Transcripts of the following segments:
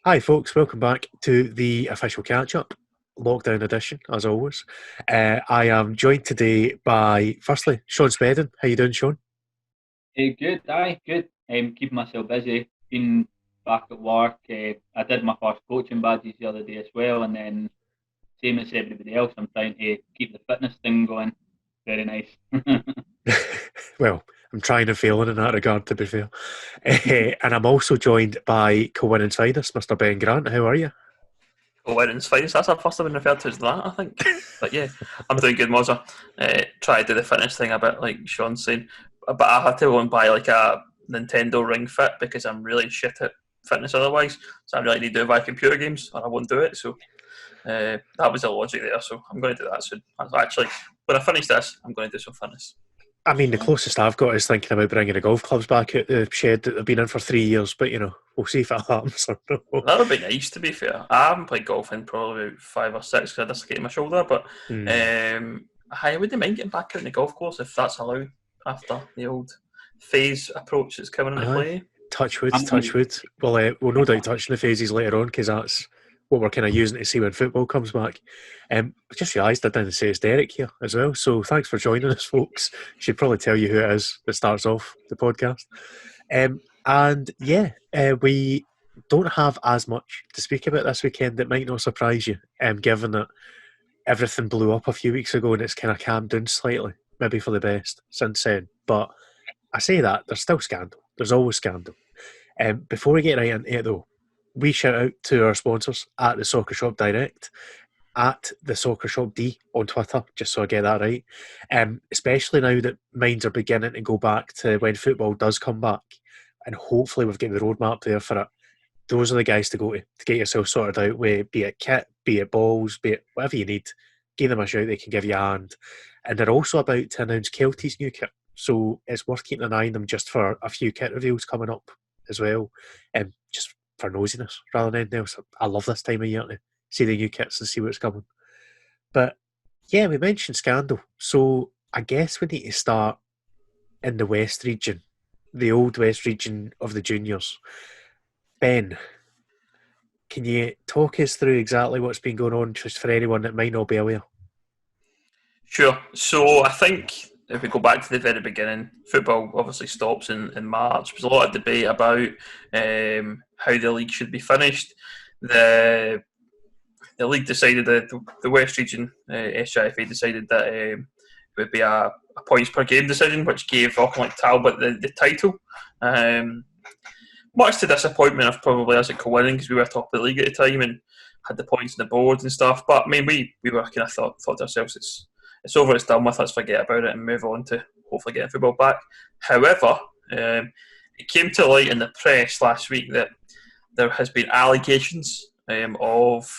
Hi, folks. Welcome back to the official Catchup, lockdown edition, as always. I am joined today by, firstly, Shaun Spedden. How you doing, Shaun? Good, aye, good. Keeping myself busy. Been back at work. I did my first coaching badges the other day as well, and then same as everybody else, I'm trying to keep the fitness thing going. Very nice. Well, I'm trying to fail in that regard, to be fair. And I'm also joined by co-winning finest, Mr. Ben Grant. How are you? Lennon's finest. That's our first I've been referred to as that, I think. But yeah, I'm doing good, Mozza. Try to do the fitness thing a bit, like Sean's saying. But I had to go and buy like a Nintendo Ring Fit because I'm really shit at fitness otherwise. So I really need to buy computer games or I won't do it. So that was the logic there. So I'm going to do that soon. Actually, when I finish this, I'm going to do some fitness. I mean, the closest I've got is thinking about bringing the golf clubs back out the shed that they've been in for 3 years, but, we'll see if that happens or not. That would be nice, to be fair. I haven't played golf in probably about 5 or 6 because I dislocated my shoulder, but I wouldn't mind getting back out in the golf course if that's allowed after the old phase approach that's coming into Aye. play. Touch wood, I'm touch gonna, wood. We'll no doubt touch on the phases later on because that's what we're kind of using to see when football comes back. I just realised I didn't say it's Derek here as well. So thanks for joining us, folks. Should probably tell you who it is that starts off the podcast. And yeah, we don't have as much to speak about this weekend. It might not surprise you, given that everything blew up a few weeks ago and it's kind of calmed down slightly, maybe for the best since then. But I say that, there's still scandal. There's always scandal. Before we get right into it, though, we shout out to our sponsors at the Soccer Shop Direct, at the Soccer Shop D on Twitter, just so I get that right. Especially now that minds are beginning to go back to when football does come back, and hopefully we've got the roadmap there for it. Those are the guys to go to get yourself sorted out with, be it kit, be it balls, be it whatever you need. Give them a shout, they can give you a hand. And they're also about to announce Kelty's new kit. So it's worth keeping an eye on them just for a few kit reveals coming up as well. Just for nosiness rather than anything else. I love this time of year to see the new kits and see what's coming. But yeah, we mentioned scandal. So I guess we need to start in the West region, the old West region of the juniors. Ben, can you talk us through exactly what's been going on just for anyone that might not be aware? Sure. So I think if we go back to the very beginning, football obviously stops in March. There's a lot of debate about how the league should be finished. The league decided that the West Region SJFA decided that it would be a points per game decision, which gave Auckland Talbot the title. Much to disappointment of probably us at co-winning because we were top of the league at the time and had the points on the board and stuff. But I mean, we were kind of thought to ourselves, it's over, it's done with. Let's forget about it and move on to hopefully getting football back. However, it came to light in the press last week that there has been allegations of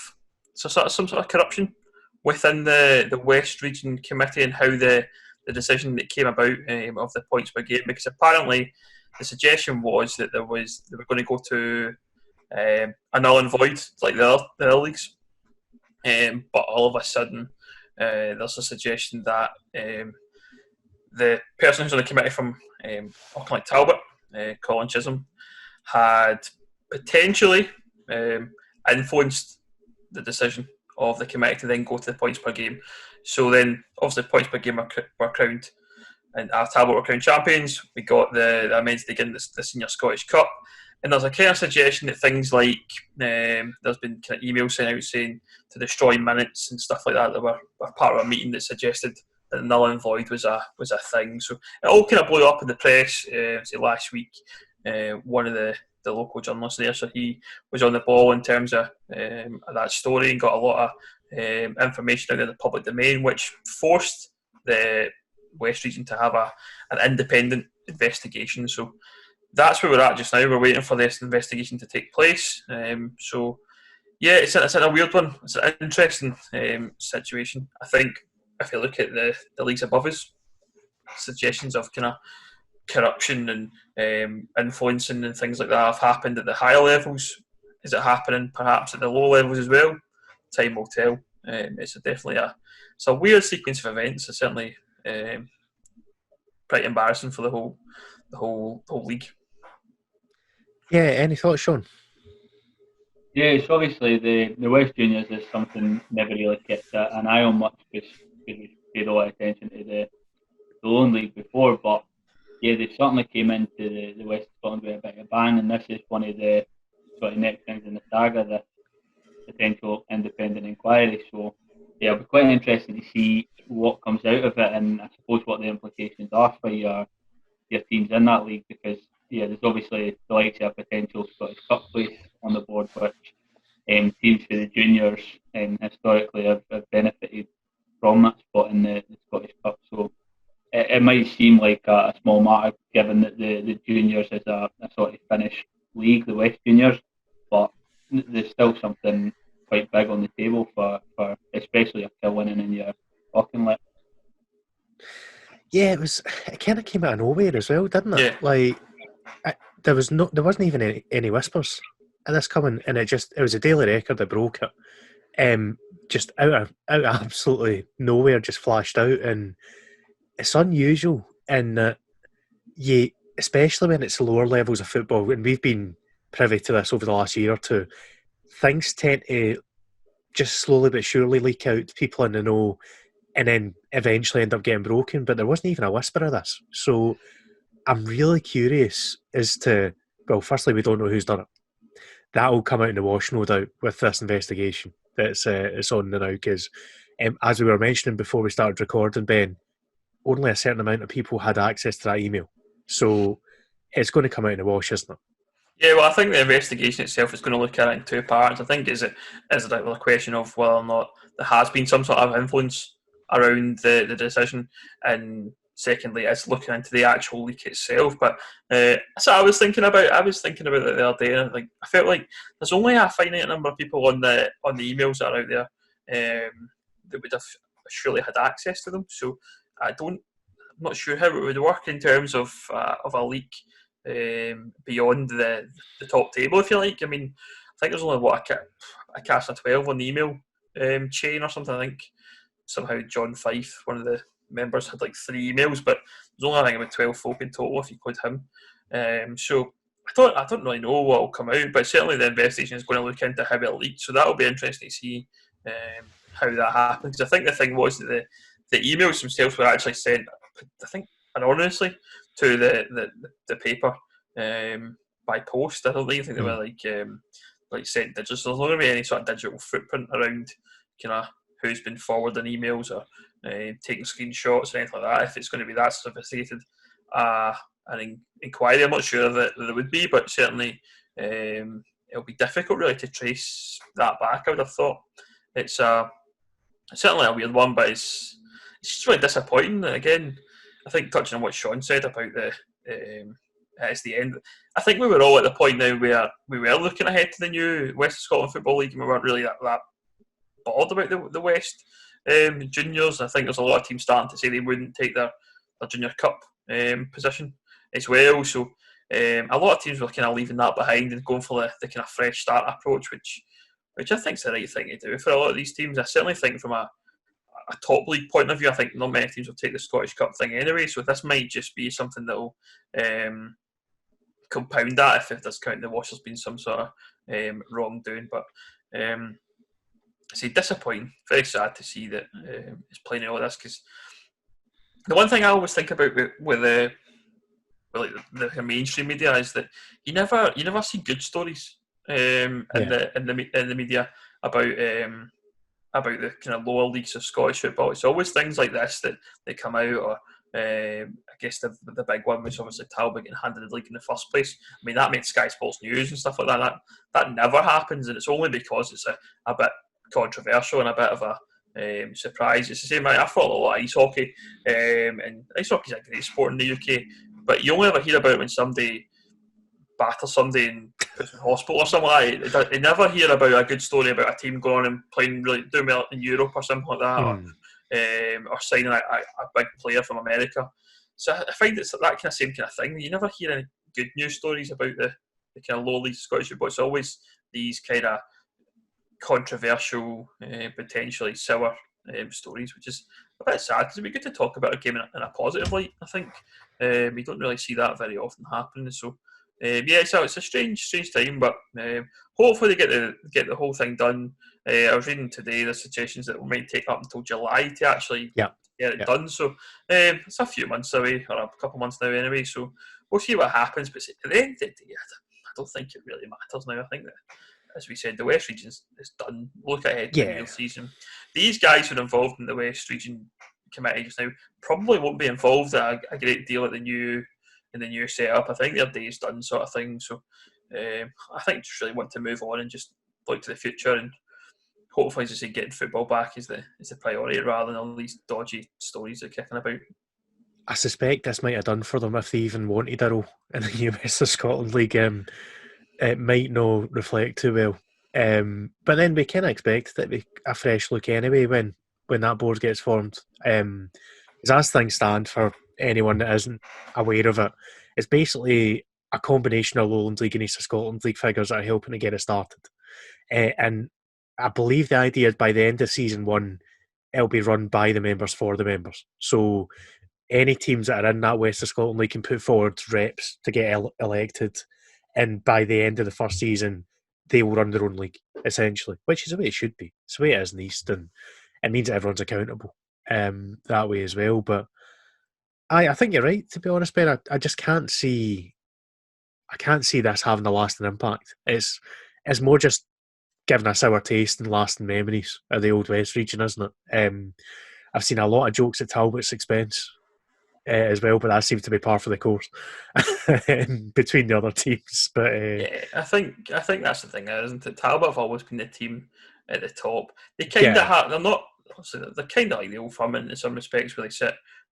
some sort of corruption within the West Region Committee and how the decision that came about of the points per game, because apparently the suggestion was that they were going to go to a null and void like the other leagues, but all of a sudden there's a suggestion that the person who's on the committee from Auckland Talbot, Colin Chisholm, had potentially influenced the decision of the committee to then go to the points per game. So then, obviously, points per game were crowned, and Talbot were crowned champions. We got the men's league in the Senior Scottish Cup, and there's a kind of suggestion that things like there's been kind of emails sent out saying to destroy minutes and stuff like that were part of a meeting that suggested that null and void was a thing. So it all kind of blew up in the press. Say last week, one of the local journalists there, so he was on the ball in terms of that story and got a lot of information out in the public domain, which forced the West Region to have an independent investigation. So that's where we're at just now. We're waiting for this investigation to take place. So yeah, it's in a weird one. It's an interesting situation. I think if you look at the leagues above us, suggestions of kind of corruption and influencing and things like that have happened at the higher levels. Is it happening perhaps at the lower levels as well? Time will tell. It's a weird sequence of events. It's certainly pretty embarrassing for the whole league. Yeah, any thoughts, Shaun? Yeah, it's obviously the West Juniors is something never really kept an eye on much because we paid a lot of attention to the Lone League before. But yeah, they certainly came into the West of Scotland with a bit of a bang, and this is one of the sort of next things in the saga, the potential independent inquiry. So yeah, it'll be quite interesting to see what comes out of it, and I suppose what the implications are for your teams in that league, because yeah, there's obviously the likes of a potential Scottish Cup place on the board, which teams for the juniors historically have benefited from that spot in the Scottish Cup. So it might seem like a small matter given that the juniors is a sort of Finnish league, the West Juniors, but there's still something quite big on the table for especially if you're winning in your Auckland. Yeah, it kind of came out of nowhere as well, didn't it? Yeah. Like there wasn't even any whispers of this coming, and it was a Daily Record that broke it. Just out of absolutely nowhere, just flashed out, and it's unusual in that you, especially when it's lower levels of football, and we've been privy to this over the last year or two, things tend to just slowly but surely leak out to people in the know, and then eventually end up getting broken. But there wasn't even a whisper of this, so I'm really curious as to, well, firstly, we don't know who's done it. That will come out in the wash, no doubt, with this investigation that's it's on now. Because as we were mentioning before we started recording, Ben, only a certain amount of people had access to that email, so it's going to come out in the wash, isn't it? Yeah, well, I think the investigation itself is going to look at it in two parts. I think is it a question of whether or not there has been some sort of influence around the decision, and secondly, it's looking into the actual leak itself. But so I was thinking about it the other day, and I felt like there's only a finite number of people on the emails that are out there that would have surely had access to them. So I'm not sure how it would work in terms of a leak. Beyond the top table, if you like. I mean, I think there's only a cast of 12 on the email chain or something. I think somehow John Fife, one of the members, had like 3 emails, but there's only I think about 12 folk in total if you include him. So I don't really know what will come out, but certainly the investigation is going to look into how it leaked. So that will be interesting to see how that happens. I think the thing was that the emails themselves were actually sent, I think, anonymously to the paper by post. I don't think they were like sent digitally. So there's not going to be any sort of digital footprint around kind of who's been forwarding emails or taking screenshots or anything like that. If it's going to be that sophisticated an inquiry, I'm not sure that there would be, but certainly it'll be difficult really to trace that back. I would have thought it's certainly a weird one, but it's just really disappointing. And again, I think touching on what Shaun said about it's the end. I think we were all at the point now where we were looking ahead to the new West of Scotland Football League, and we weren't really that bothered about the West juniors. I think there's a lot of teams starting to say they wouldn't take their junior cup position as well. So a lot of teams were kind of leaving that behind and going for the kind of fresh start approach, which I think is the right thing to do for a lot of these teams. I certainly think from a top league point of view, I think not many teams will take the Scottish Cup thing anyway. So this might just be something that will compound that if there's counting the wash, there's been some sort of wrongdoing. But disappointing. Very sad to see that it's playing all this, because the one thing I always think about with the mainstream media is that you never see good stories in the media about the kind of lower leagues of Scottish football. It's always things like this that they come out, or I guess the big one was obviously Talbot getting handed the league in the first place. I mean, that made Sky Sports News and stuff like that. That never happens, and it's only because it's a bit controversial and a bit of a surprise. It's the same. I follow a lot of ice hockey, and ice hockey is a great sport in the UK, but you only ever hear about it when somebody batters somebody in hospital or something like that. You never hear about a good story about a team going on and playing really doing well in Europe or something like that, or signing a big player from America. So I find it's that kind of same kind of thing. You never hear any good news stories about the kind of lower leagues of Scottish football. It's always these kind of controversial, potentially sour stories, which is a bit sad, because it'd be good to talk about a game in a positive light. I think we don't really see that very often happening. So it's a strange time, but hopefully they get the whole thing done. I was reading today the suggestions that we might take up until July to actually get it done. So it's a few months away, or a couple of months now anyway. So we'll see what happens. But at the end of the day, I don't think it really matters now. I think that, as we said, the West Region is done. Look ahead to the real season. These guys who are involved in the West Region committee just now probably won't be involved a great deal in the new setup. I think their day's done, sort of thing. So I think just really want to move on and just look to the future, and hopefully, as I say, getting football back is the priority rather than all these dodgy stories that are kicking about. I suspect this might have done for them if they even wanted a role in the new West of Scotland League. It might not reflect too well. But then we can expect that be a fresh look anyway when that board gets formed. Because as things stand, for anyone that isn't aware of it, it's basically a combination of Lowland League and East of Scotland League figures that are helping to get it started. And I believe the idea is by the end of season 1, it'll be run by the members for the members. So any teams that are in that West of Scotland League can put forward reps to get elected, and by the end of the first season, they will run their own league, essentially, which is the way it should be. It's the way it is in the East, and it means that everyone's accountable that way as well. But I think you're right, to be honest, Ben. I just can't see this having a lasting impact. It's more just giving a sour taste and lasting memories of the old West region, isn't it? I've seen a lot of jokes at Talbot's expense as well, but that seems to be par for the course between the other teams. But yeah, I think that's the thing, isn't it? Talbot have always been the team at the top. They kind of have. They're not. They're kind of like the Old Firm in some respects, where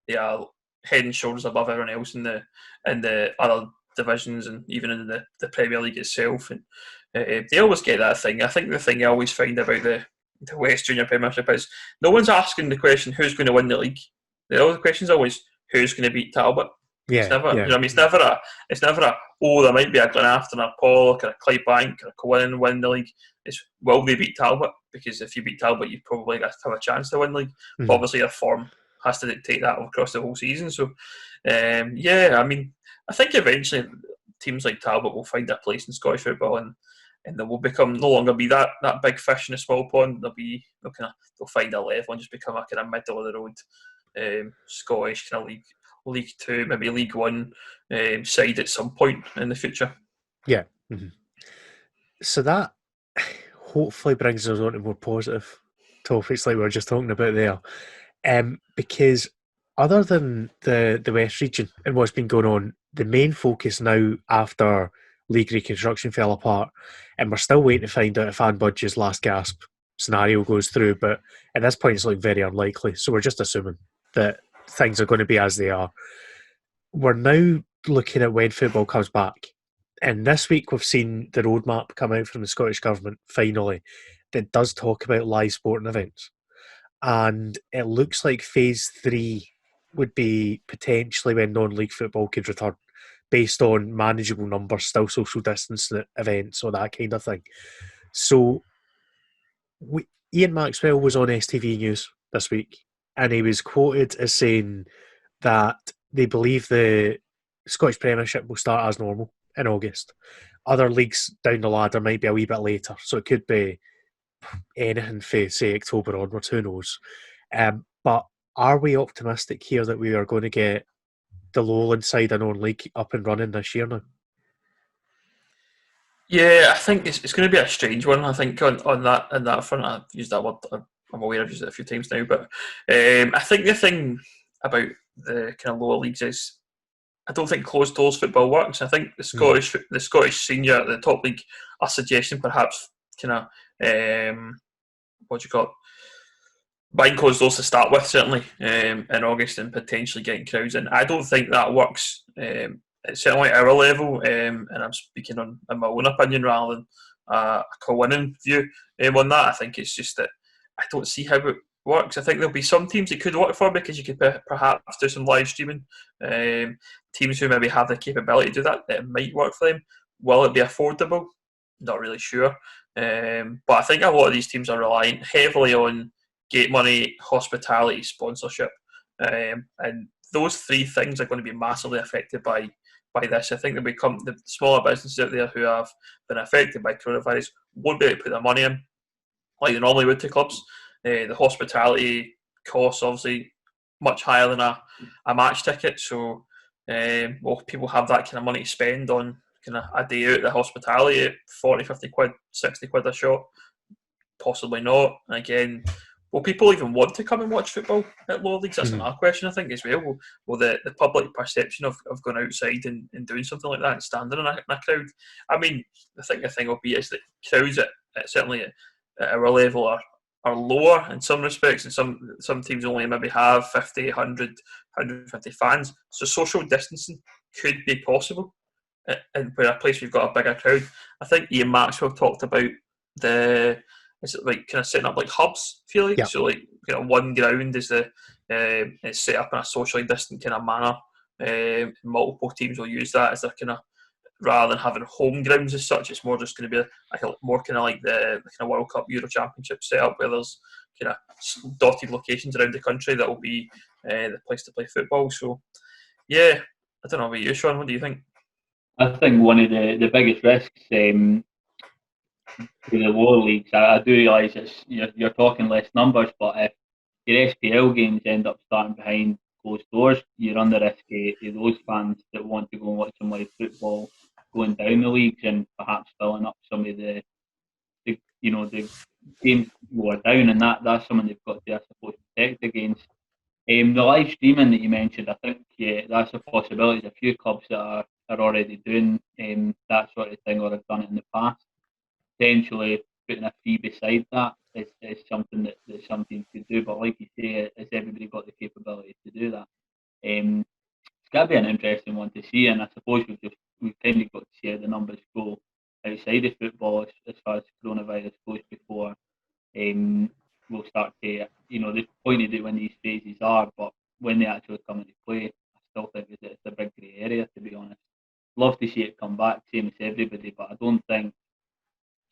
they are head and shoulders above everyone else in the other divisions and even in the Premier League itself. And they always get that thing. I think the thing I always find about the West Junior Premiership is no one's asking the question who's going to win the league. The question's always who's going to beat Talbot. It's never, you know what I mean? It's never a there might be a Glenafton, a Pollock, or a Clydebank, or a Cowan win the league. It's will they beat Talbot? Because if you beat Talbot, you probably have a chance to win the league. Mm-hmm. But obviously, your form has to dictate that across the whole season. So, I mean, I think eventually teams like Talbot will find their place in Scottish football, and they will become no longer be that big fish in a small pond. They'll find a level and just become a kind of middle of the road Scottish kind of League 2, maybe League 1 side at some point in the future. Yeah. Mm-hmm. So that hopefully brings us on to more positive topics like we were just talking about there. Because other than the West region and what's been going on, the main focus now after league reconstruction fell apart, and we're still waiting to find out if Anne Budge's last gasp scenario goes through, but at this point it's looking very unlikely, so we're just assuming that things are going to be as they are. We're now looking at when football comes back, and this week we've seen the roadmap come out from the Scottish Government finally that does talk about live sporting events, and it looks like phase 3 would be potentially when non-league football could return based on manageable numbers, still social distancing events or that kind of thing. So Ian Maxwell was on STV News this week, and he was quoted as saying that they believe the Scottish Premiership will start as normal in August. Other leagues down the ladder might be a wee bit later, so it could be anything for, say, October onwards, who knows. But are we optimistic here that we are going to get the Lowland side of non-league up and running this year now? Yeah, I think it's going to be a strange one. I think on that front, I've used that word. I'm aware I've used it a few times now, but I think the thing about the kind of lower leagues is I don't think closed doors football works. I think the Scottish senior, the top league, are suggesting perhaps kind of buying closed doors to start with, certainly in August, and potentially getting crowds in. I don't think that works. Certainly at our level, and I'm speaking on my own opinion rather than a co-winning view on that. I think it's just that I don't see how it works. I think there'll be some teams it could work for because you could perhaps do some live streaming. Teams who maybe have the capability to do that, it might work for them. Will it be affordable? Not really sure. But I think a lot of these teams are relying heavily on gate money, hospitality, sponsorship, and those three things are going to be massively affected by by this. I think the smaller businesses out there who have been affected by coronavirus won't be able to put their money in like they normally would to clubs. The hospitality costs obviously much higher than a match ticket, so people have that kind of money to spend on kind of a day out the hospitality at 40, 50 quid, 60 quid a shot. Possibly not. And again, will people even want to come and watch football at lower leagues? That's another question, I think, as well. Will the public perception of going outside and doing something like that and standing in a crowd? I mean, the thing will be is that crowds certainly at our level are lower in some respects, and some teams only maybe have 50, 100, 150 fans. So social distancing could be possible in where a place we've got a bigger crowd. I think Ian Maxwell talked about is it like kind of setting up like hubs, I feel like? Yeah. So like one ground is it's set up in a socially distant kind of manner. Multiple teams will use that as their kind of, rather than having home grounds as such, it's more just going to be more kind of like the kind of World Cup, Euro Championship setup where there's kind of dotted locations around the country that will be the place to play football. So yeah, I don't know about you, Shaun. What do you think? I think one of the biggest risks to the lower leagues, I do realise you're talking less numbers, but if your SPL games end up starting behind closed doors, you run the risk of those fans that want to go and watch some live football going down the leagues and perhaps filling up some of the games lower down, and that's something they've got to, I suppose, protect against. The live streaming that you mentioned, I think that's a possibility. There's a few clubs that are already doing that sort of thing or have done it in the past. Potentially putting a fee beside that is something that some teams could do. But like you say, has everybody got the capability to do that? It's got to be an interesting one to see, and I suppose we've kind of got to see how the numbers go outside of football as far as coronavirus goes before we'll start to, they've pointed out when these phases are, but when they actually come into play, I still think it's a big grey area, to be honest. Love to see it come back, same as everybody, but I don't think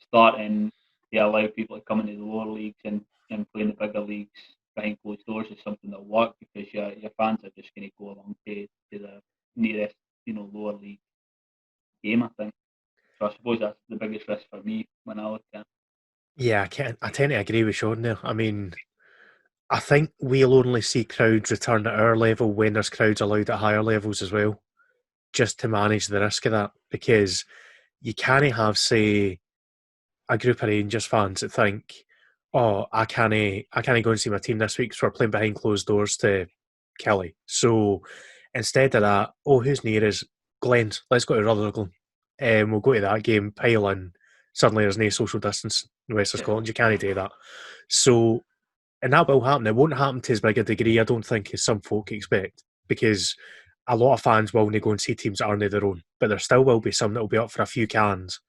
starting to allow people to come into the lower leagues and play in the bigger leagues behind closed doors is something that'll work, because your fans are just going to go along to the nearest, lower league game, I think. So I suppose that's the biggest risk for me when I look at it. Yeah, I tend to agree with Shaun there. I mean, I think we'll only see crowds return at our level when there's crowds allowed at higher levels as well, just to manage the risk of that. Because you can't have, say, a group of Rangers fans that think, "Oh, I can't go and see my team this week, so we're playing behind closed doors to Kelly." So instead of that, oh, who's near us? Glens. Let's go to Rutherglen. We'll go to that game, pile in. Suddenly there's no social distance in the West of Scotland. You can't do that. So, and that will happen. It won't happen to as big a degree, I don't think, as some folk expect, because a lot of fans will go and see teams that aren't their own, but there still will be some that will be up for a few cans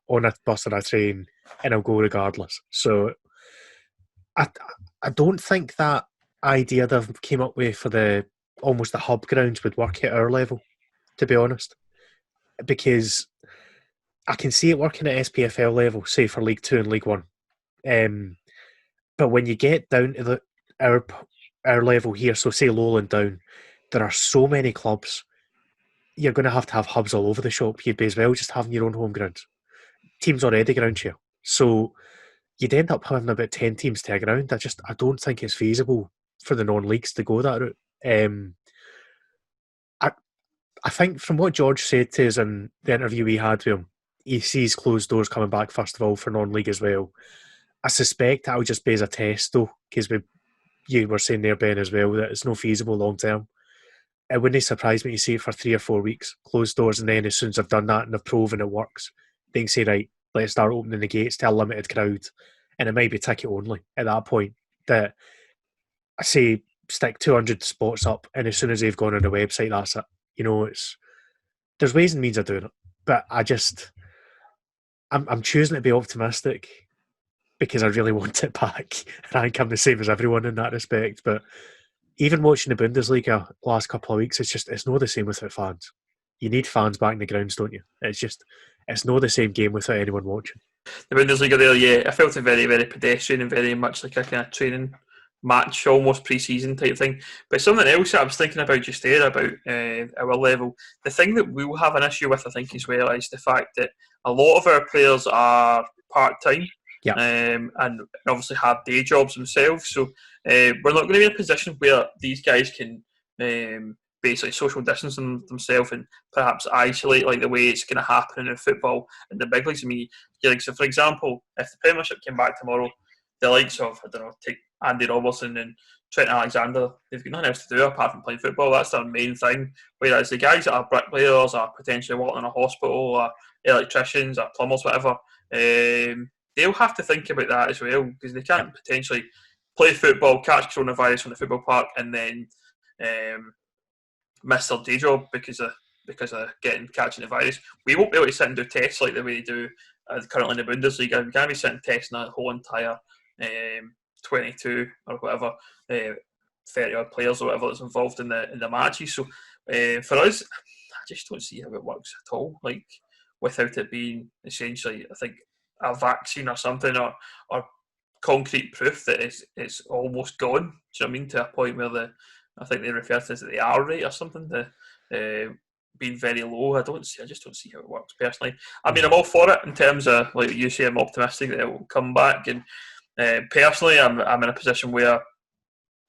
on a bus or a train, and I'll go regardless. So I don't think that idea they've came up with for the almost the hub grounds would work at our level, to be honest, because I can see it working at SPFL level, say for League Two and League One. But when you get down to our level here, so say Lowland down, there are so many clubs. You're going to have hubs all over the shop. You'd be as well just having your own home grounds. Teams already ground share, so you'd end up having about 10 teams to a ground. I don't think it's feasible for the non-leagues to go that route. I think from what George said to us in the interview we had with him, he sees closed doors coming back first of all for non-league as well. I suspect that'll just be as a test though, because you were saying there, Ben, as well, that it's no feasible long term. It wouldn't surprise me to see it for 3 or 4 weeks, closed doors, and then as soon as they've done that and they've proven it works, they can say, right, let's start opening the gates to a limited crowd. And it might be ticket only at that point. That I say stick 200 spots up, and as soon as they've gone on the website, that's it. There's ways and means of doing it, but I'm choosing to be optimistic because I really want it back, and I think I'm the same as everyone in that respect. But even watching the Bundesliga last couple of weeks, it's not the same without fans. You need fans back in the grounds, don't you? It's not the same game without anyone watching. The Bundesliga there, yeah, I felt it very, very pedestrian and very much like a kind of training match, almost pre-season type thing. But something else that I was thinking about just there about our level, the thing that we will have an issue with, I think, as well, is the fact that a lot of our players are part-time. And obviously have day jobs themselves. So we're not going to be in a position where these guys can basically social distance themselves and perhaps isolate like the way it's going to happen in football in the big leagues. I mean, so for example, if the Premiership came back tomorrow, the likes of, I don't know, take Andy Robertson and Trent Alexander, they've got nothing else to do apart from playing football. That's their main thing. Whereas the guys that are bricklayers, are potentially working in a hospital, or electricians, or plumbers, whatever, they'll have to think about that as well, because they can't potentially play football, catch coronavirus from the football park, and then miss their day job because of catching the virus. We won't be able to sit and do tests like the way they do currently in the Bundesliga. We can't be sitting testing that whole entire 22 or whatever 30 odd players or whatever that's involved in the matches. So for us, I just don't see how it works at all. Like, without it being essentially, I think, a vaccine or something, or concrete proof that it's almost gone. Do you know what I mean? To a point where I think they refer to it as the R rate or something, being very low. I just don't see how it works personally. I mean, I'm all for it in terms of, like you say, I'm optimistic that it will come back. And personally, I'm in a position where,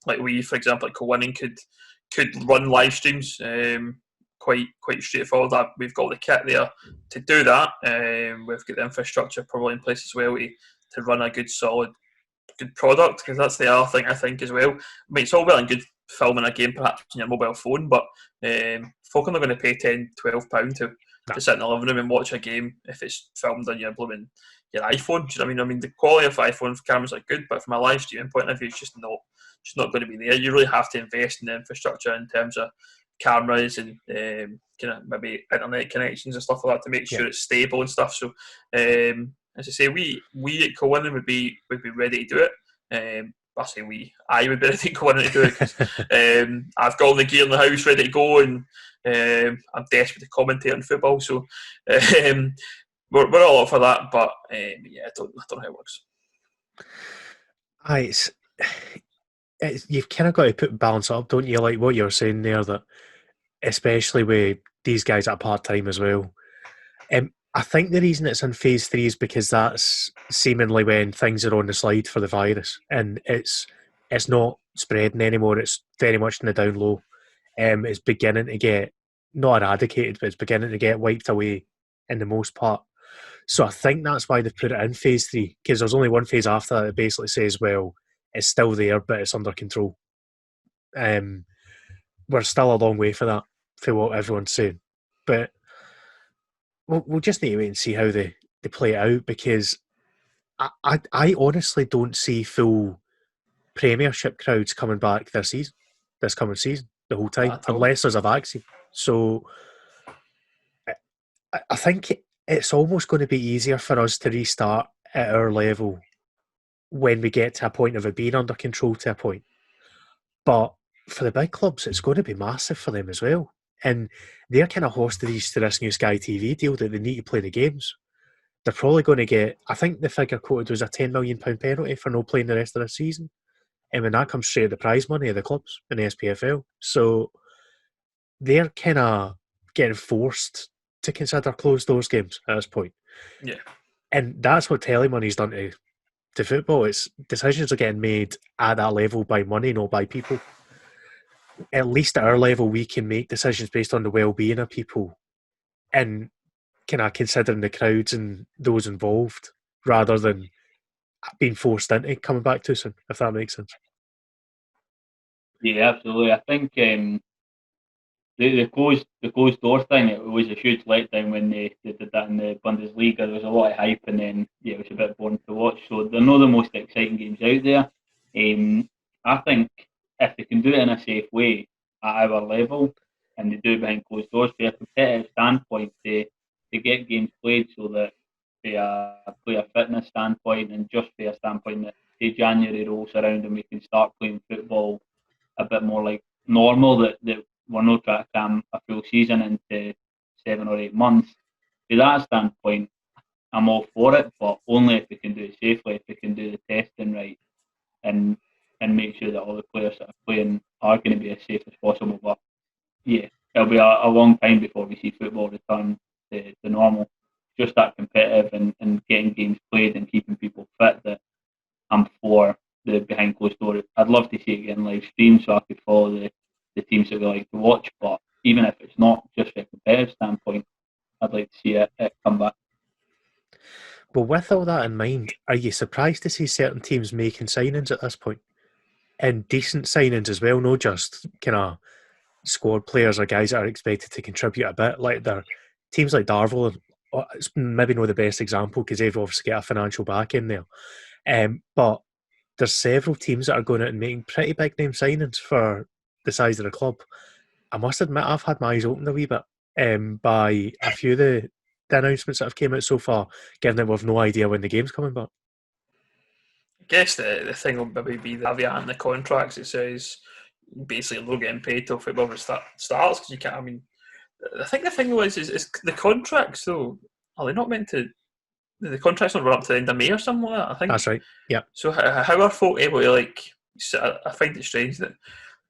like we, for example, like Co-Winning could run live streams. Quite straightforward. We've got the kit there to do that. We've got the infrastructure probably in place as well to run a good solid good product, because that's the other thing I think as well. I mean, it's all well and good filming a game perhaps on your mobile phone, but folk are not going to pay £10-12 to sit in the living room and watch a game if it's filmed on your iPhone. Do you know what I mean? I mean, the quality of iPhone cameras are good, but from a live streaming point of view, it's just not going to be there. You really have to invest in the infrastructure in terms of cameras and kind of maybe internet connections and stuff like that to make sure it's stable and stuff. So as I say, we at Co-Winning would be ready to do it. I say I would be ready to go in and do it, because I've got all the gear in the house ready to go, and I'm desperate to commentate on football. So we're all up for that, but I don't know how it works. You've kind of got to balance it up, don't you? Like what you're saying there, that especially with these guys that are part-time as well. I think the reason it's in phase 3 is because that's seemingly when things are on the slide for the virus, and it's not spreading anymore. It's very much in the down low. It's beginning to get, not eradicated, but it's beginning to get wiped away in the most part. So I think that's why they've put it in phase 3, because there's only one phase after that that basically says, well, it's still there, but it's under control. We're still a long way for that, for what everyone's saying. But we'll just need to wait and see how they play it out, because I honestly don't see full Premiership crowds coming back this coming season, the whole time, unless there's a vaccine. So I think it's almost going to be easier for us to restart at our level when we get to a point of it being under control to a point. But for the big clubs, it's going to be massive for them as well. And they're kind of hostages to this new Sky TV deal that they need to play the games. They're probably going to get, I think the figure quoted was a £10 million penalty for not playing the rest of the season. And when that comes straight at the prize money of the clubs in the SPFL. So they're kind of getting forced to consider closed doors games at this point. Yeah. And that's what telly money's done to football. It's decisions are getting made at that level by money, not by people. At least at our level, we can make decisions based on the well-being of people and kind of considering the crowds and those involved, rather than being forced into coming back too soon, if that makes sense. Yeah, absolutely. I think the closed door thing, it was a huge letdown when they did that in the Bundesliga. There was a lot of hype, and then it was a bit boring to watch. So they're not the most exciting games out there. I think if they can do it in a safe way at our level, and they do it behind closed doors, from a competitive standpoint, to get games played, so that from a player fitness standpoint, and just from a standpoint that January rolls around and we can start playing football a bit more like normal, that we're not trying to cram a full season into 7 or 8 months. From that standpoint, I'm all for it, but only if we can do it safely, if we can do the testing right. And and make sure that all the players that are playing are going to be as safe as possible. But yeah, it'll be a long time before we see football return to normal. Just that competitive and getting games played and keeping people fit that I'm for the behind closed door. I'd love to see it again live stream so I could follow the teams that we like to watch. But even if it's not just from a competitive standpoint, I'd like to see it come back. Well, with all that in mind, are you surprised to see certain teams making signings at this point? And decent signings as well, not just kind of squad players or guys that are expected to contribute a bit. Like their teams like Darvel, it's maybe not the best example because they've obviously got a financial back in there. But there's several teams that are going out and making pretty big name signings for the size of the club. I must admit, I've had my eyes opened a wee bit by a few of the announcements that have came out so far, given that we've no idea when the game's coming back. I guess the thing will maybe be the caveat in the contracts. It says basically not getting paid till football starts because you can't. I mean, I think the thing was is the contracts though. Are they not meant to? The contracts not run up to the end of May or something like that. I think That's right. Yeah. So how are folk able to like? I find it strange that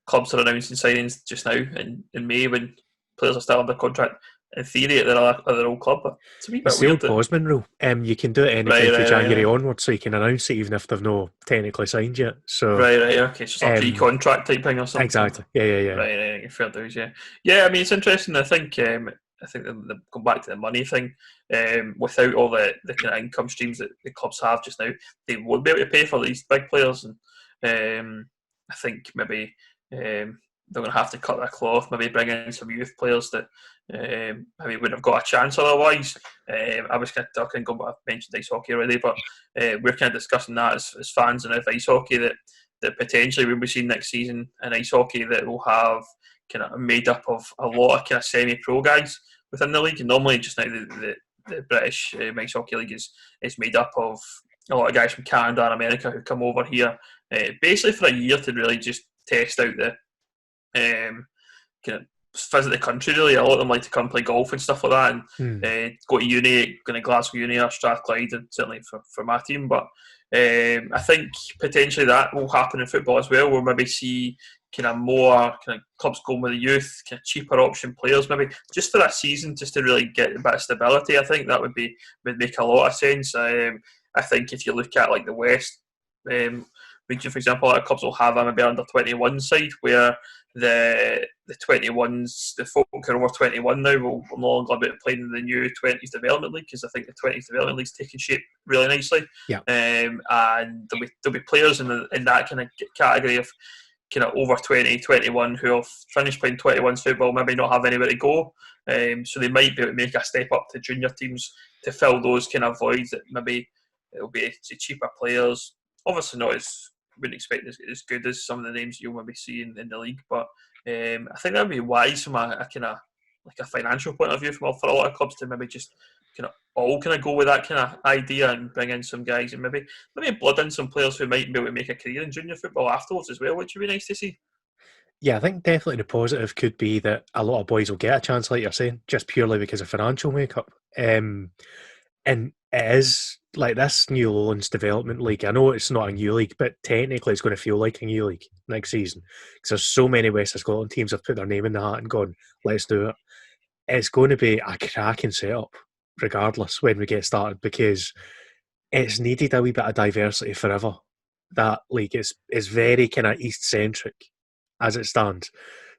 clubs are announcing signings just now in May when players are still under contract. In theory, at their old club, but it's a wee bit It's the weird. old Bosman rule. You can do it any time from January onwards, so you can announce it even if they've not technically signed yet. So right, okay, so it's a pre-contract type thing or something. Exactly. Yeah. Right, fair dues. Yeah. I mean, it's interesting. I think the going back to the money thing. Without all the kind of income streams that the clubs have just now, they won't be able to pay for these big players, and I think maybe they're going to have to cut their cloth. Maybe bring in some youth players that maybe wouldn't have got a chance otherwise. I was kind of talking, I've mentioned ice hockey already, but we're kind of discussing that as fans and ice hockey that potentially we'll be seeing next season in ice hockey that will have kind of made up of a lot of kind of semi-pro guys within the league. And normally just now the British ice hockey league is made up of a lot of guys from Canada and America who come over here basically for a year to really just test out the kind of visit the country really. A lot of them like to come play golf and stuff like that and go to uni, going to Glasgow Uni or Strathclyde, and certainly for my team. But I think potentially that will happen in football as well. We'll maybe see kind of more kind of clubs going with the youth, kind of cheaper option players, maybe just for that season, just to really get a bit of stability. I think that would make a lot of sense. I think if you look at like the West region, for example, a lot of clubs will have a maybe under 21 side where the 21s, the folk who are over 21 now will no longer be playing in the new 20s development league, because I think the 20s development league's taking shape really nicely. Yeah. And there'll be players in that kind of category of kind of over 20, 21 who have finished playing 21s football, maybe not have anywhere to go. So they might be able to make a step up to junior teams to fill those kind of voids that maybe it'll be cheaper players. Obviously not as wouldn't expect as good as some of the names you'll maybe see in the league, but I think that would be wise from a kind of like a financial point of view for a lot of clubs to maybe just kind of all kind of go with that kind of idea and bring in some guys and maybe blood in some players who might be able to make a career in junior football afterwards as well, which would be nice to see. Yeah, I think definitely the positive could be that a lot of boys will get a chance, like you're saying, just purely because of financial makeup. And it is like this new Lowlands Development League. I know it's not a new league, but technically it's going to feel like a new league next season because there's so many West of Scotland teams have put their name in the hat and gone, let's do it. It's going to be a cracking setup, regardless, when we get started, because it's needed a wee bit of diversity forever. That league is very kind of East-centric as it stands.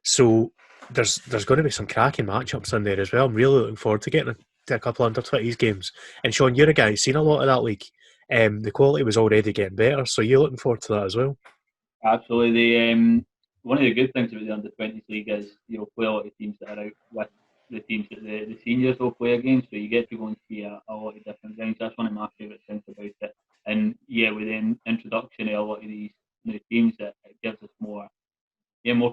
So there's going to be some cracking matchups in there as well. I'm really looking forward to getting to a couple of under-20s games. And Shaun, you're a guy who's seen a lot of that league. The quality was already getting better, so you're looking forward to that as well. Absolutely. One of the good things about the under-20s league is you'll play a lot of teams that are out with the teams that the seniors will play against, so you get to go and see a lot of different things. That's one of my favourite things about it. And yeah, with the introduction of a lot of these new teams, it gives us more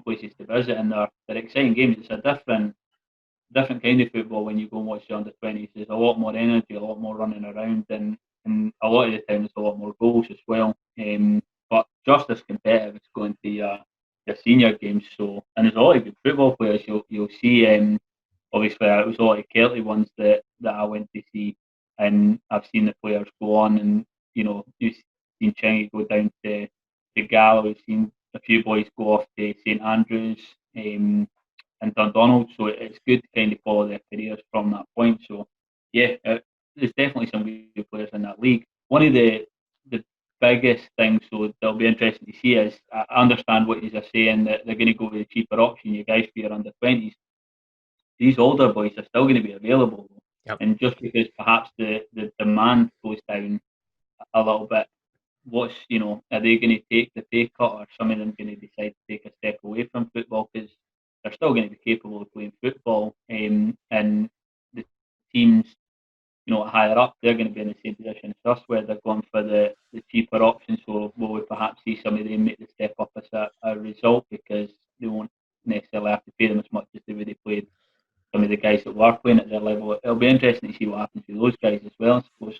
places to visit, and they're exciting games. It's a different kind of football when you go and watch the under-20s. There's a lot more energy, a lot more running around, and a lot of the time there's a lot more goals as well. But just as competitive, it's going to your senior games. So, and there's a lot of good football players. You'll see. Obviously, it was a lot of Kelty ones that I went to see, and I've seen the players go on, and you've seen Chingy go down to Gallo. We've seen a few boys go off to St Andrews and Dundonald, so it's good to kind of follow their careers from that point. So yeah, there's definitely some good players in that league. One of the biggest things, so that'll be interesting to see, is I understand what you're saying, that they're going to go with the cheaper option, you guys, for your under 20s. These older boys are still going to be available. Yep. And just because perhaps the demand goes down a little bit, are they going to take the pay cut, or some of them going to decide to take a step away from football because they're still going to be capable of playing football, and the teams, higher up, they're going to be in the same position as us, where they're going for the cheaper option. So will we perhaps see some of them make the step up as a result, because they won't necessarily have to pay them as much as they would have played some of the guys that were playing at their level. It'll be interesting to see what happens with those guys as well, I suppose.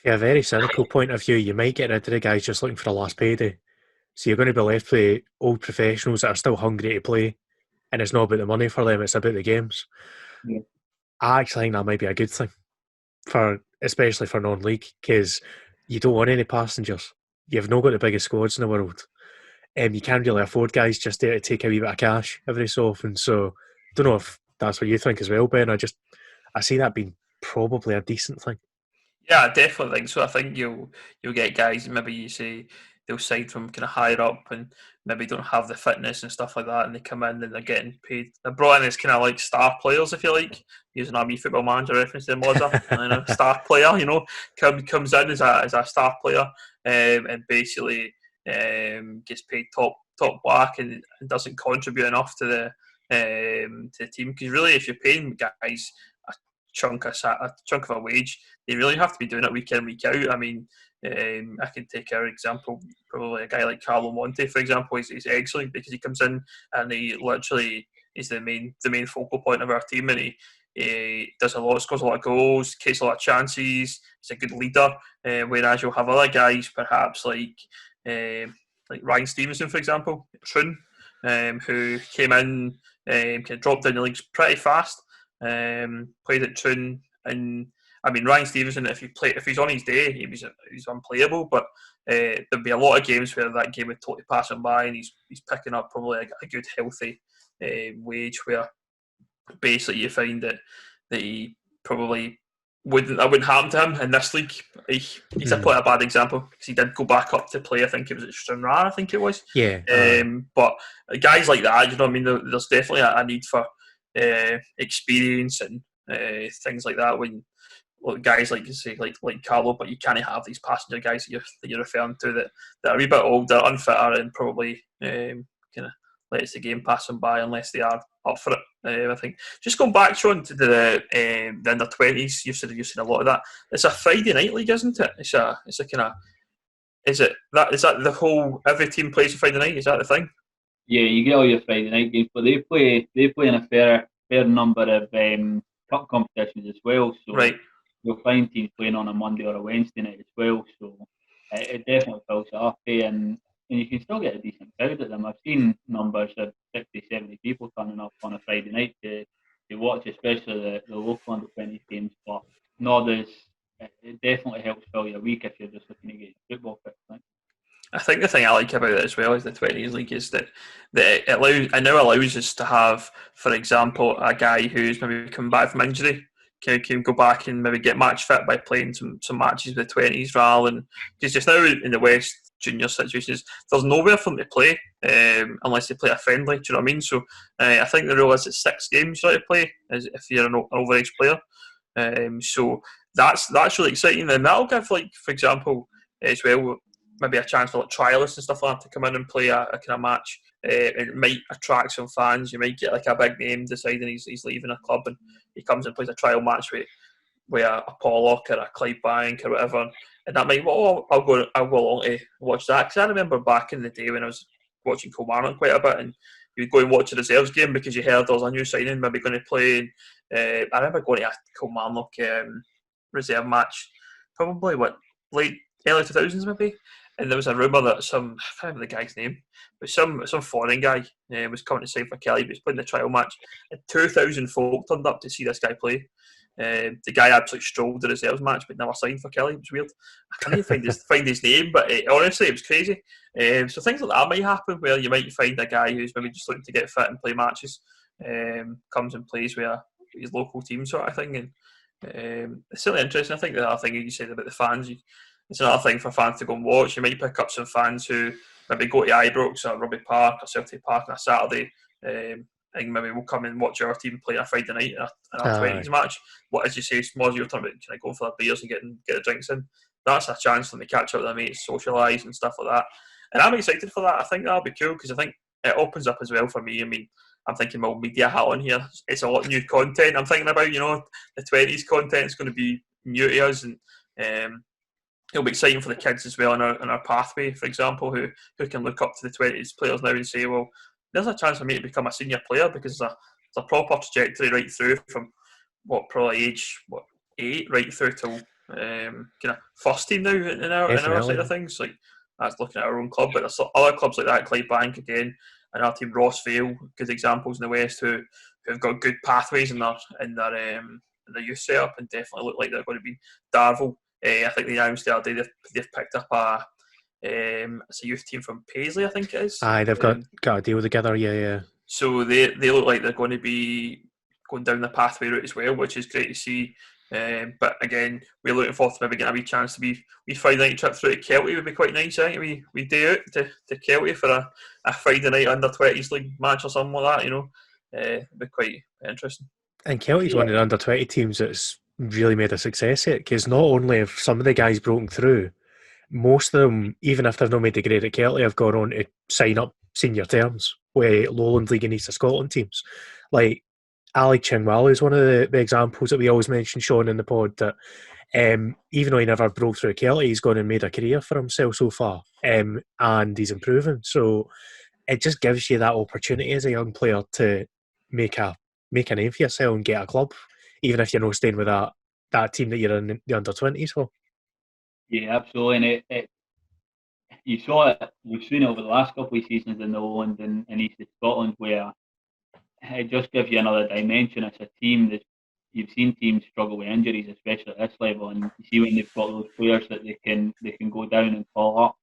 From a very cynical point of view, you might get rid of the guys just looking for the last payday. So you're going to be left with old professionals that are still hungry to play, and it's not about the money for them, it's about the games. Yeah. I actually think that might be a good thing, especially for non-league, because you don't want any passengers. You've not got the biggest squads in the world. You can't really afford guys just there to take a wee bit of cash every so often. So I don't know if that's what you think as well, Ben. I see that being probably a decent thing. Yeah, I definitely think so. I think you'll get guys, maybe you say they'll sign from kind of higher up and maybe don't have the fitness and stuff like that, and they come in and they're getting paid. They're brought in as kind of like star players, if you like, using a wee Football Manager reference to Mozza, star player, comes in as a star player, and basically gets paid top whack and doesn't contribute enough to the team. Because really, if you're paying guys a chunk of a wage, they really have to be doing it week in, week out. I mean, I can take our example, probably a guy like Carlo Monte, for example. He's excellent because he comes in and he literally is the main focal point of our team, and he does scores a lot of goals, takes a lot of chances. He's a good leader. Whereas you'll have other guys, perhaps like Ryan Stevenson, for example, Troon, who came in, kind of dropped down the leagues pretty fast. Played at Troon, and I mean Ryan Stevenson, if he's on his day, he's unplayable. But there'd be a lot of games where that game would totally pass him by, and he's picking up probably a good healthy wage, where basically you find that he probably wouldn't happen to him in this league. He's quite a bad example because he did go back up to play. I think it was at Stranraer. I think it was. Yeah. But guys like that, you know what I mean. There's definitely a need for experience and things like that when guys like you say like Carlo, but you can't have these passenger guys that you're referring to that are a wee bit older, unfitter, and probably kind of lets the game pass them by unless they are up for it. I think just going back, Shaun, to the under 20s, you've seen a lot of that. It's a Friday night league, isn't it? It's a kind of is that the whole every team plays a Friday night? Is that the thing? Yeah, you get all your Friday night games, but they play in a fair number of cup competitions as well. So right. You'll find teams playing on a Monday or a Wednesday night as well. So it definitely fills it up, and you can still get a decent crowd at them. I've seen numbers of 60, 70 people turning up on a Friday night to watch, especially the local under 20s games. But no, it definitely helps fill your week if you're just looking to get your football fit. I think the thing I like about it as well as the 20s league is that it now allows us to have, for example, a guy who's maybe coming back from injury can go back and maybe get match fit by playing some matches with the 20s rather than, because just now in the West junior situations there's nowhere for them to play unless they play a friendly. Do you know what I mean? So I think the rule is it's 6 games you have to play if you're an overage player. So that's really exciting, and that'll give, like, for example, as well, maybe a chance for like trialists and stuff like that to come in and play a kind of match. It might attract some fans. You might get like a big name deciding he's leaving a club and he comes and plays a trial match with a Pollock or a Clydebank or whatever, and that might, I'll go along to watch that, because I remember back in the day when I was watching Kilmarnock quite a bit, and you'd go and watch a reserves game because you heard there was a new signing maybe going to play. And, I remember going to a Kilmarnock reserve match, probably early 2000s maybe, and there was a rumour that I can't remember the guy's name, but some foreign guy was coming to sign for Kelly, but he was playing the trial match, and 2,000 folk turned up to see this guy play. The guy absolutely strolled the reserves match but never signed for Kelly. It was weird. I can't even find his name, but honestly, it was crazy. So things like that might happen where you might find a guy who's maybe just looking to get fit and play matches, comes and plays with his local team sort of thing. And it's certainly interesting. I think the other thing you said about the fans, it's another thing for fans to go and watch. You might pick up some fans who maybe go to Ibrox or Rugby Park or Celtic Park on a Saturday, and maybe we'll come and watch our team play on a Friday night in our 20s match. What, as you say, more your turn about kind of going for their beers and get the drinks in. That's a chance for them to catch up with their mates, socialise and stuff like that. And I'm excited for that. I think that'll be cool because I think it opens up as well for me. I mean, I'm thinking about media hat on here. It's a lot of new content I'm thinking about. The 20s content is going to be new to us, and it'll be exciting for the kids as well in our pathway, for example, who can look up to the 20s players now and say, well, there's a chance for me to become a senior player, because there's a proper trajectory right through from probably age 8 right through till kind of first team now in our side of things. Like, that's looking at our own club, but there's other clubs like that, Clydebank again, and our team Ross Vale, good examples in the West who have got good pathways in their youth setup, and definitely look like they're going to be Darvel. I think they announced the other day they've picked up it's a youth team from Paisley, I think it is. Aye, they've got a deal together, yeah. So they look like they're going to be going down the pathway route as well, which is great to see. But again, we're looking forward to maybe getting a wee chance to be Friday night trip through to Kelty would be quite nice. I think we day out to Kelty for a Friday night under 20s league match or something like that. It'd be quite interesting. And Kelty's one of the under 20 teams that's really made a success of it, because not only have some of the guys broken through, most of them, even if they've not made the grade at Kelty, have gone on to sign up senior terms with Lowland League and East of Scotland teams. Like Ali Chingwalo is one of the examples that we always mention, Shaun, in the pod, that even though he never broke through Kelty, he's gone and made a career for himself so far, and he's improving. So it just gives you that opportunity as a young player to make a name for yourself and get a club, even if you're not staying with that team that you're in the under 20s for. Yeah, absolutely. And you saw it, we've seen it over the last couple of seasons in the Lowland and East of Scotland, where it just gives you another dimension. It's a team that you've seen teams struggle with injuries, especially at this level, and you see when they've got those players that they can go down and call up.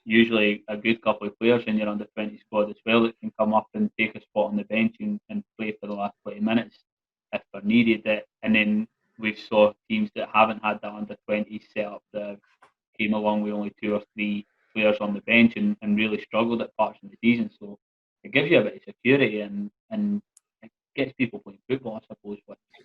Usually a good couple of players in your under 20 squad as well that can come up and take a spot on the bench and play for the last 20 minutes if they're needed. And then we've saw teams that haven't had that under 20 set up that came along with only 2 or 3 players on the bench and really struggled at parts of the season. So it gives you a bit of security and it gets people playing football, I suppose.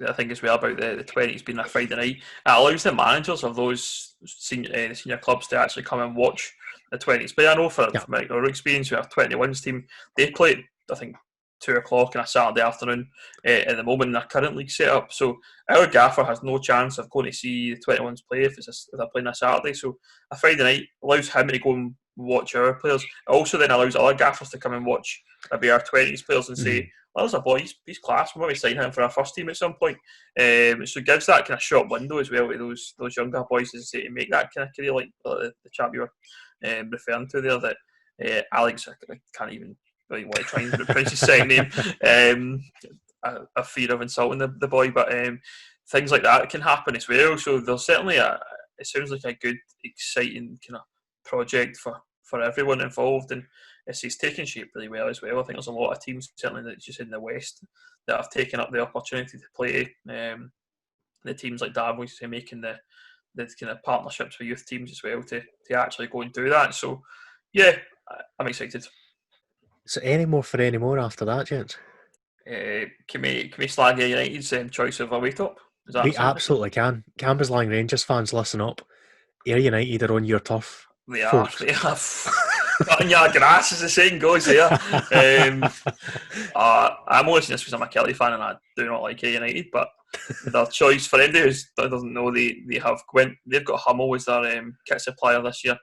I think as well about the 20s being a Friday night, it allows the managers of those senior clubs to actually come and watch the 20s. But I know from our experience with our 21s team, they play, I think, 2 o'clock on a Saturday afternoon at the moment in their current league setup. So our gaffer has no chance of going to see the 21s play if they're playing a Saturday. So a Friday night allows him to go and watch our players. It also then allows other gaffers to come and watch maybe our 20s players and say, well, there's a boy, he's class, we'll maybe sign him for our first team at some point. So it gives that kind of short window as well to those younger boys, as I say, to make that kind of career, like the chap you were referring to there, that Alex, I can't even really want to try and pronounce his second name. A fear of insulting the boy, but things like that can happen as well. So there's certainly it sounds like a good, exciting kind of project for everyone involved, and it's taking shape really well as well. I think there's a lot of teams, certainly that just in the West, that have taken up the opportunity to play. The teams like Darvel making the kind of partnerships with youth teams as well to actually go and do that. So yeah, I'm excited. So any more for any more after that, gents? Can we slag United's choice of away top? We absolutely can. Cambuslang Rangers fans, listen up. Ayr United are on your turf. They are. Cutting your grass, as the saying goes there. I'm only saying this because I'm a Kelty fan and I do not like Ayr United, but their choice, for anybody who doesn't know, they've got Hummel as their kit supplier this year.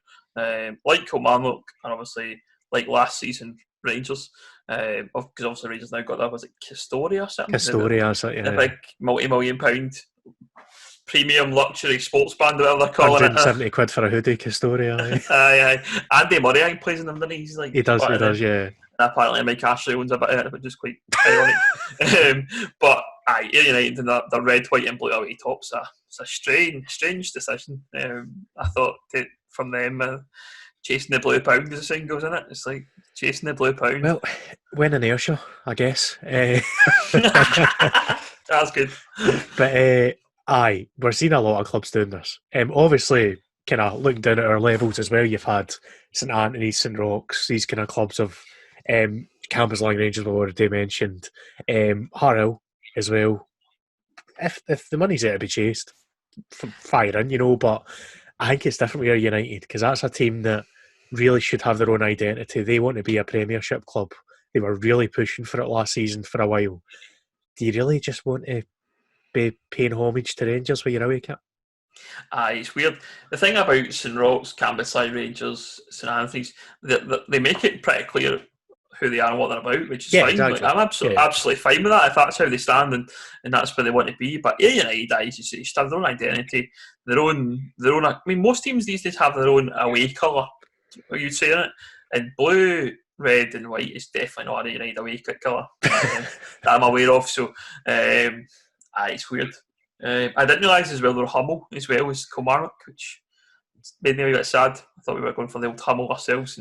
Like Kilmarnock, and obviously like last season Rangers, because obviously Rangers now got that, was it Castoria or something? The big multi-million-pound premium luxury sports band, whatever they're calling it. £170 for a hoodie, Castoria. Aye. Andy Murray, I think, plays in them, doesn't he? He's like, he does, yeah. And apparently Mike Ashley owns a bit of it, which is quite ironic. But Aye, United and the red, white, and blue away tops. It's a strange decision. I thought from them chasing the blue pound, as the saying goes, in it. It's like chasing the blue pound. Well, when inertia, I guess. That's good. But aye, we're seeing a lot of clubs doing this. Obviously, kind of looking down at our levels as well, you've had St Anthony's, St Roch's, these kind of clubs of Campbell's Lang Rangers, we've already mentioned, Harrow as well. If the money's there to be chased, fire in, but I think it's different with United because that's a team that really should have their own identity. They want to be a Premiership club. They were really pushing for it last season for a while. Do you really just want to be paying homage to Rangers with your away kit? Aye, it's weird. The thing about St Roch's, Cambuside Rangers, St Anthony's, they make it pretty clear who they are and what they're about, which is fine. Exactly. Like, I'm absolutely fine with that if that's how they stand and that's where they want to be. But United, as you say, should have their own identity, their own. I mean, most teams these days have their own away colour. You'd say in it, and blue, red, and white is definitely not a United away kit colour that I'm aware of. So, it's weird. I didn't realise as well they were Hummel as well as Kilmarnock, which made me a bit sad. I thought we were going for the old Hummel ourselves,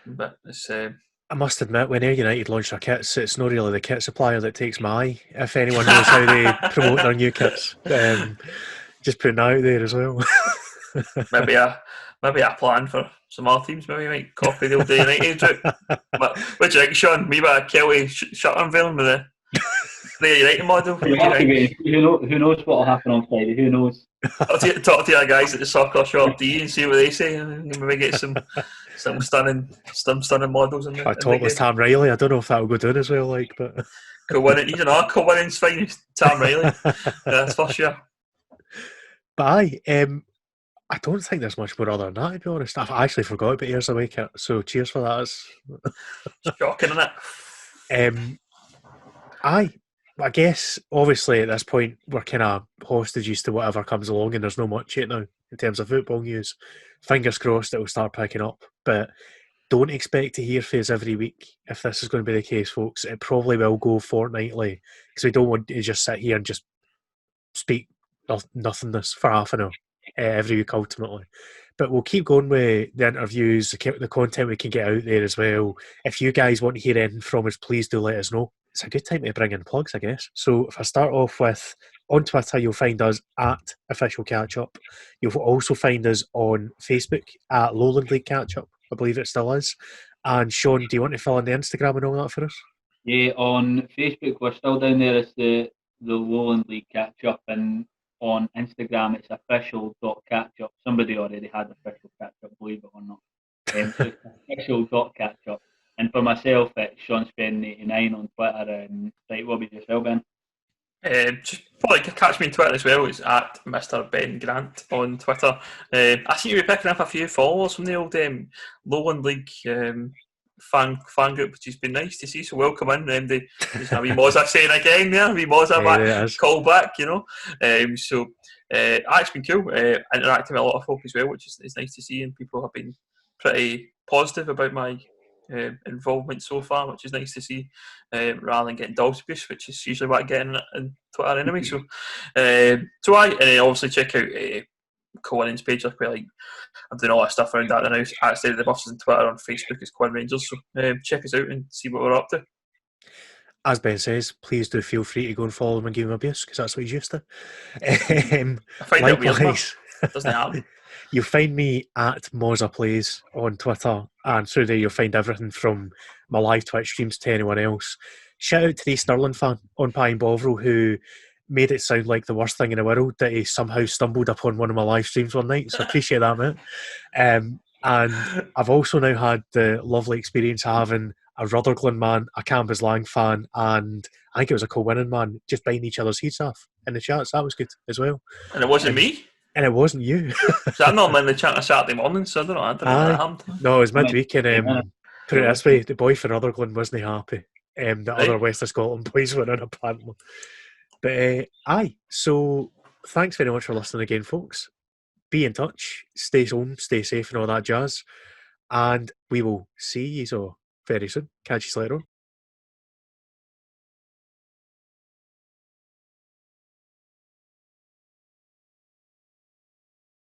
but it's. I must admit, when Air United launch their kits, it's not really the kit supplier that takes my eye. If anyone knows how they promote their new kits, just putting that out there as well. maybe a plan for some other teams. Maybe might copy the old United route. But what do you think, Shaun? Maybe a Kelly shirt unveiling with the United model. Who knows what will happen on Friday? Who knows? Talk to our guys at the Soccer Shop D and see what they say, and maybe get some stunning models in there. I talked with Tam Riley. I don't know if that will go down as well. But He's another co-winning's finest, Tam Riley. That's for sure. But I don't think there's much more other than that, to be honest. I've actually forgot about Airs Away kit, so cheers for that. It's shocking, isn't it? I guess, obviously, at this point, we're kind of hostages to whatever comes along, and there's no much yet now in terms of football news. Fingers crossed it will start picking up, but don't expect to hear from us every week if this is going to be the case, folks. It probably will go fortnightly, because we don't want to just sit here and just speak nothingness for half an hour every week, ultimately. But we'll keep going with the interviews, the content we can get out there as well. If you guys want to hear anything from us, please do let us know. It's a good time to bring in plugs, I guess. So if I start off with, on Twitter, you'll find us at Official Catchup. You'll also find us on Facebook at Lowland League Catchup. I believe it still is. And Shaun, do you want to fill in the Instagram and all that for us? Yeah, on Facebook, we're still down there as the Lowland League Catchup, and on Instagram, it's official.catchup. Somebody already had official catchup, believe it or not. So it's official.catchup. And for myself, it's Shaun Spenn89 on Twitter. Right, what about yourself, Ben? Just probably catch me on Twitter as well. It's at Mr. Ben Grant on Twitter. I see you were picking up a few followers from the old Lowland League fan group, which has been nice to see. So welcome in. There's a wee Moza saying again there. Wee Moza back, call back, So it's been cool. Interacting with a lot of folk as well, which is nice to see. And people have been pretty positive about my involvement so far, which is nice to see, rather than getting dog abuse, which is usually what I get in Twitter anyway. So and then obviously check out Co-winning's page. I'm doing all that stuff around that now. At State of the Buses on Twitter, on Facebook it's Quinn Rangers. So check us out and see what we're up to. As Ben says, please do feel free to go and follow him and give him abuse, because that's what he's used to. I find it weird, man. Doesn't happen. You'll find me at Moza Plays on Twitter, and through there you'll find everything from my live Twitch streams to anyone else. Shout out to the Stirling fan on Pine Bovril who made it sound like the worst thing in the world that he somehow stumbled upon one of my live streams one night, so I appreciate that, mate. And I've also now had the lovely experience of having a Rutherglen man, a Cambus Lang fan, and I think it was a co-winning man, just biting each other's heads off in the chats. That was good as well. And it wasn't me? And it wasn't you. So I'm not in the chat on Saturday morning, so I don't know what happened. No, it was midweek, and put it this way, the boy for Rutherglen wasn't happy. The other West of Scotland boys were in apparently. But so thanks very much for listening again, folks. Be in touch, stay home, stay safe and all that jazz. And we will see you all very soon. Catch you later on.